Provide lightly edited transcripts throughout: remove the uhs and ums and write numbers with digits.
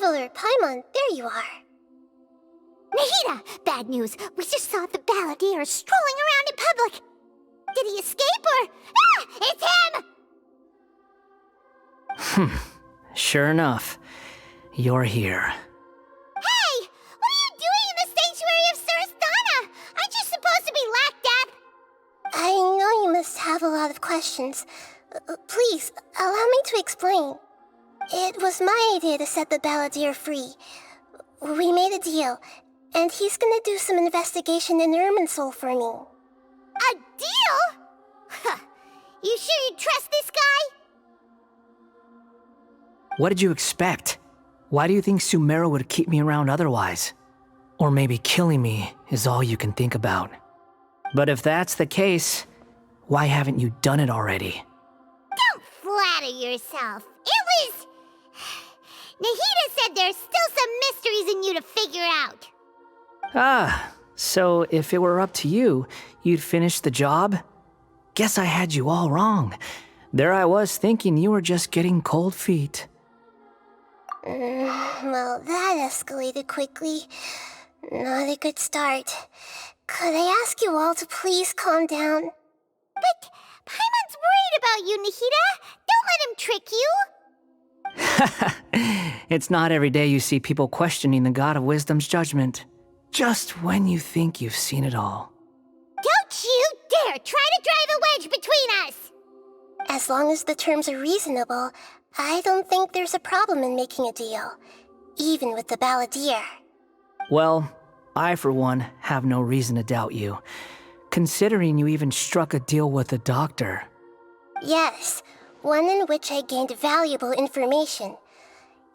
traveler, Paimon, there you are. Nahida! Bad news! We just saw the Balladeer strolling around in public! Did he escape or... Ah! It's him! Sure enough, you're here. Hey! What are you doing in the sanctuary of Surasthana? Aren't you supposed to be locked up? I know you must have a lot of questions. Please, allow me to explain. It was my idea to set the Balladeer free. We made a deal, and he's gonna do some investigation in Irminsul for me. A deal? Huh. You sure you trust this guy? What did you expect? Why do you think Sumeru would keep me around otherwise? Or maybe killing me is all you can think about. But if that's the case, why haven't you done it already? Don't flatter yourself. It was... Nahida said there's still some mysteries in you to figure out. Ah, so if it were up to you, you'd finish the job? Guess I had you all wrong. There I was thinking you were just getting cold feet. Well, that escalated quickly. Not a good start. Could I ask you all to please calm down? But Paimon's worried about you, Nahida. Don't let him trick you. It's not every day you see people questioning the God of Wisdom's judgment. Just when you think you've seen it all. Don't you dare try to drive a wedge between us! As long as the terms are reasonable, I don't think there's a problem in making a deal, even with the Balladeer. Well, I for one have no reason to doubt you, considering you even struck a deal with the doctor. Yes, one in which I gained valuable information.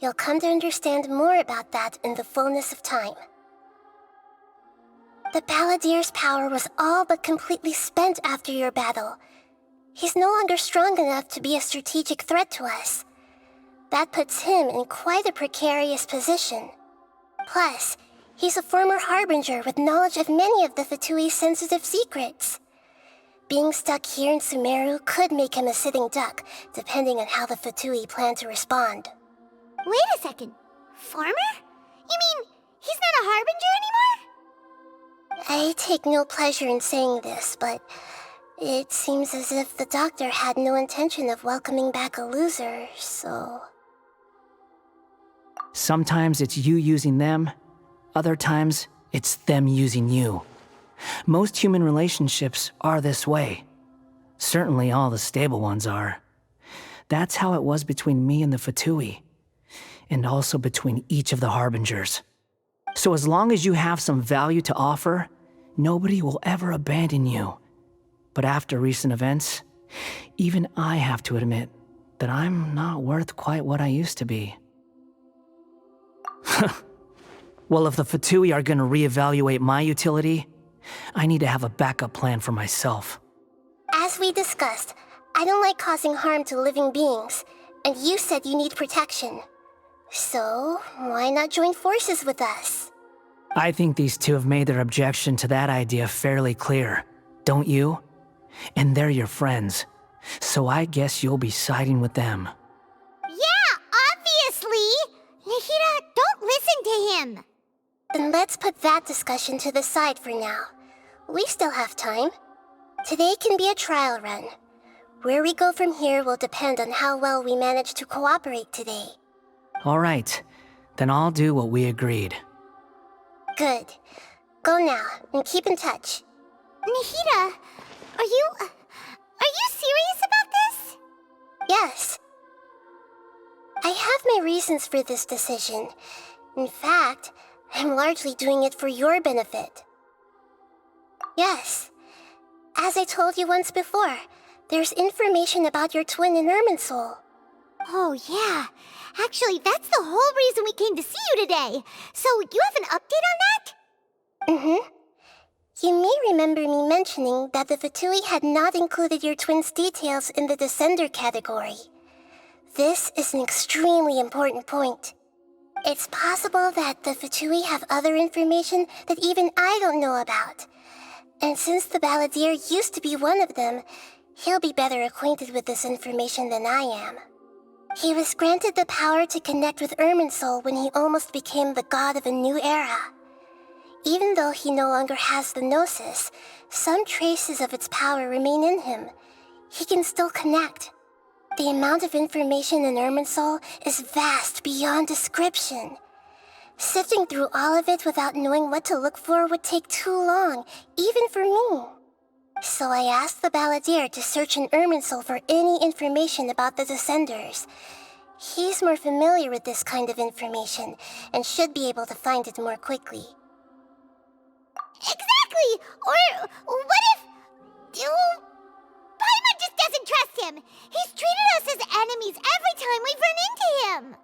You'll come to understand more about that in the fullness of time. The Balladeer's power was all but completely spent after your battle. He's no longer strong enough to be a strategic threat to us. That puts him in quite a precarious position. Plus, he's a former Harbinger with knowledge of many of the Fatui's sensitive secrets. Being stuck here in Sumeru could make him a sitting duck, depending on how the Fatui plan to respond. Wait a second. Former? You mean he's not a Harbinger anymore? I take no pleasure in saying this, but it seems as if the doctor had no intention of welcoming back a loser, so... Sometimes it's you using them, other times it's them using you. Most human relationships are this way. Certainly all the stable ones are. That's how it was between me and the Fatui, and also between each of the Harbingers. So as long as you have some value to offer, nobody will ever abandon you. But after recent events, even I have to admit that I'm not worth quite what I used to be. Well, if the Fatui are gonna reevaluate my utility, I need to have a backup plan for myself. As we discussed, I don't like causing harm to living beings, and you said you need protection. So, why not join forces with us? I think these two have made their objection to that idea fairly clear, don't you? And they're your friends, so I guess you'll be siding with them. Yeah, obviously! Nahida, don't listen to him! Then let's put that discussion to the side for now. We still have time. Today can be a trial run. Where we go from here will depend on how well we manage to cooperate today. All right, then I'll do what we agreed. Good. Go now, and keep in touch. Nahida, are you serious about this? Yes. I have my reasons for this decision. In fact, I'm largely doing it for your benefit. Yes. As I told you once before, there's information about your twin in Irminsul. Oh, yeah. Actually, that's the whole reason we came to see you today. So, you have an update on that? Mm-hmm. You may remember me mentioning that the Fatui had not included your twin's details in the Descender category. This is an extremely important point. It's possible that the Fatui have other information that even I don't know about. And since the Balladeer used to be one of them, he'll be better acquainted with this information than I am. He was granted the power to connect with Irminsul when he almost became the god of a new era. Even though he no longer has the Gnosis, some traces of its power remain in him. He can still connect. The amount of information in Irminsul is vast beyond description. Sifting through all of it without knowing what to look for would take too long, even for me. So I asked the Balladeer to search in Irminsul for any information about the Descenders. He's more familiar with this kind of information, and should be able to find it more quickly. Exactly! Or what if... Paimon just doesn't trust him! He's treated us as enemies every time we've run into him!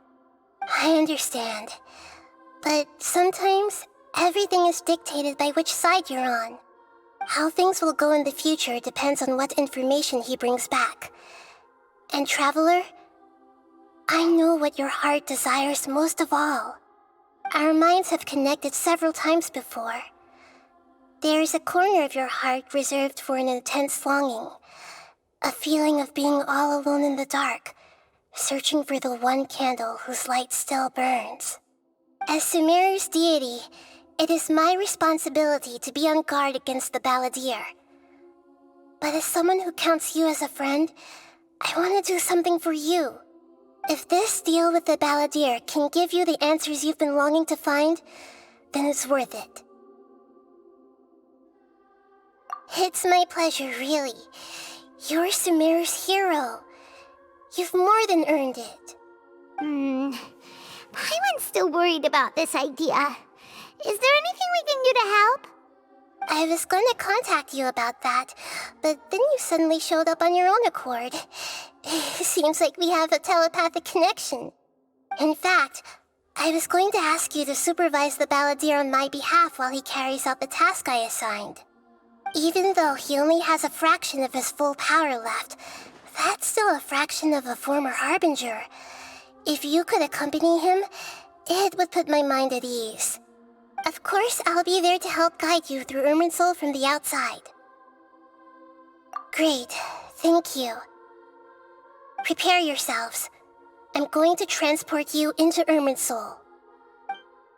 I understand. But sometimes, everything is dictated by which side you're on. How things will go in the future depends on what information he brings back. And Traveler, I know what your heart desires most of all. Our minds have connected several times before. There is a corner of your heart reserved for an intense longing. A feeling of being all alone in the dark, searching for the one candle whose light still burns. As Sumeru's deity, it is my responsibility to be on guard against the Balladeer. But as someone who counts you as a friend, I want to do something for you. If this deal with the Balladeer can give you the answers you've been longing to find, then it's worth it. It's my pleasure, really. You're Sumeru's hero. You've more than earned it. Paimon's still worried about this idea. Is there anything we can do to help? I was going to contact you about that, but then you suddenly showed up on your own accord. Seems like we have a telepathic connection. In fact, I was going to ask you to supervise the Balladeer on my behalf while he carries out the task I assigned. Even though he only has a fraction of his full power left, that's still a fraction of a former Harbinger. If you could accompany him, it would put my mind at ease. Of course, I'll be there to help guide you through Irminsul from the outside. Great, thank you. Prepare yourselves. I'm going to transport you into Irminsul.